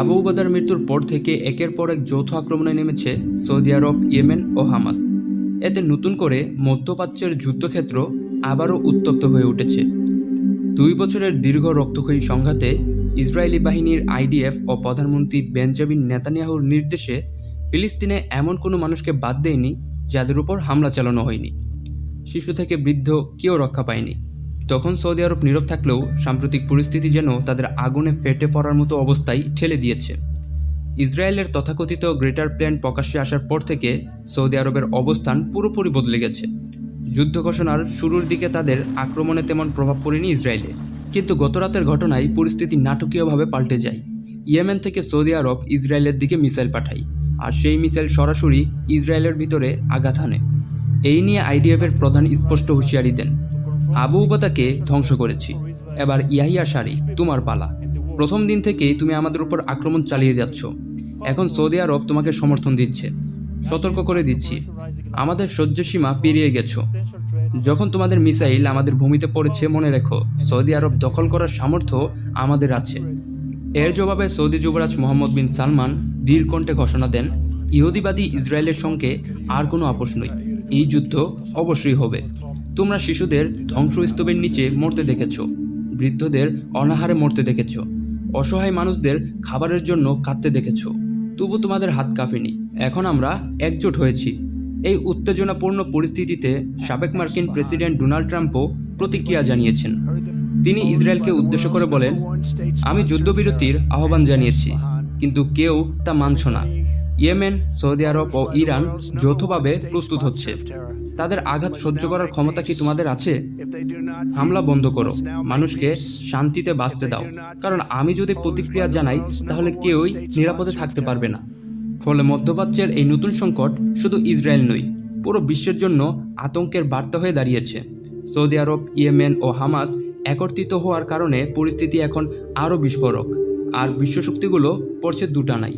আবু উবাদার মৃত্যুর পর থেকে একের পর এক যৌথ আক্রমণে নেমেছে সৌদি আরব, ইয়েমেন ও হামাস। এতে নতুন করে মধ্যপ্রাচ্যের যুদ্ধক্ষেত্র আবারও উত্তপ্ত হয়ে উঠেছে। 2 বছরের দীর্ঘ রক্তক্ষয়ী সংঘাতে ইসরায়েলি বাহিনীর আইডিএফ ও প্রধানমন্ত্রী বেঞ্জামিন নেতানিয়াহুর নির্দেশে ফিলিস্তিনে এমন কোনো মানুষকে বাদ দেয়নি যাদের উপর হামলা চালানো হয়নি। শিশু থেকে বৃদ্ধ কেউ রক্ষা পায়নি। তখন সৌদি আরব নীরব থাকলেও সাম্প্রতিক পরিস্থিতি যেন তাদের আগুনে ফেটে পড়ার মতো অবস্থায় ঠেলে দিয়েছে। ইসরায়েলের তথাকথিত গ্রেটার প্ল্যান প্রকাশ্যে আসার পর থেকে সৌদি আরবের অবস্থান পুরোপুরি বদলে গেছে। যুদ্ধ ঘোষণার শুরুর দিকে তাদের আক্রমণে তেমন প্রভাব পড়েনি ইসরায়েলে, কিন্তু গতরাতের ঘটনায় পরিস্থিতি নাটকীয়ভাবে পাল্টে যায়। ইয়েমেন থেকে সৌদি আরব ইসরায়েলের দিকে মিসাইল পাঠায়, আর সেই মিসাইল সরাসরি ইসরায়েলের ভিতরে আঘাত হানে। এই নিয়ে আইডিএফের প্রধান স্পষ্ট হুঁশিয়ারি দেন, আবু উবাদাকে ধ্বংস করেছি, এবার ইয়াহিয়া সারি তোমার পালা। প্রথম দিন থেকেই তুমি আমাদের উপর আক্রমণ চালিয়ে যাচ্ছ, এখন সৌদি আরব তোমাকে সমর্থন দিচ্ছে। সতর্ক করে দিচ্ছি, আমাদের সহ্যসীমা পেরিয়ে গেছো। যখন তোমাদের মিসাইল আমাদের ভূমিতে পড়েছে, মনে রেখো সৌদি আরব দখল করার সামর্থ্য আমাদের আছে। এর জবাবে সৌদি যুবরাজ মোহাম্মদ বিন সালমান দৃঢ় কণ্ঠে ঘোষণা দেন, ইহুদিবাদী ইসরায়েলের সঙ্গে আর কোনো আপোষ নয়, এই যুদ্ধ অবশ্যই হবে। তোমরা শিশুদের ধ্বংসস্তূপের নিচে মরতে দেখেছ, বৃদ্ধদের অনাহারে মরতে দেখেছ, অসহায় মানুষদের খাবারের জন্য কাঁদতে দেখেছ, তবু তোমাদের হাত কাঁপেনি। এখন আমরা একজোট হয়েছি। এই উত্তেজনাপূর্ণ পরিস্থিতিতে সাবেক মার্কিন প্রেসিডেন্ট ডোনাল্ড ট্রাম্পও প্রতিক্রিয়া জানিয়েছেন। তিনি ইসরায়েলকে উদ্দেশ্য করে বলেন, আমি যুদ্ধবিরতির আহ্বান জানিয়েছি, কিন্তু কেউ তা মানছ না। ইয়েমেন, সৌদি আরব ও ইরান যৌথভাবে প্রস্তুত হচ্ছে। তাদের আঘাত সহ্য করার ক্ষমতা কি তোমাদের আছে? হামলা বন্ধ করো, মানুষকে শান্তিতে বাঁচতে দাও, কারণ আমি যদি প্রতিক্রিয়া জানাই তাহলে কেউই নিরাপদে থাকতে পারবে না। ফলে মধ্যপ্রাচ্যের এই নতুন সংকট শুধু ইসরায়েল নয়, পুরো বিশ্বের জন্য আতঙ্কের বার্তা হয়ে দাঁড়িয়েছে। সৌদি আরব, ইয়েমেন ও হামাস একত্রিত হওয়ার কারণে পরিস্থিতি এখন আরও বিস্ফোরক, আর বিশ্বশক্তিগুলো পড়ছে দুটানায়।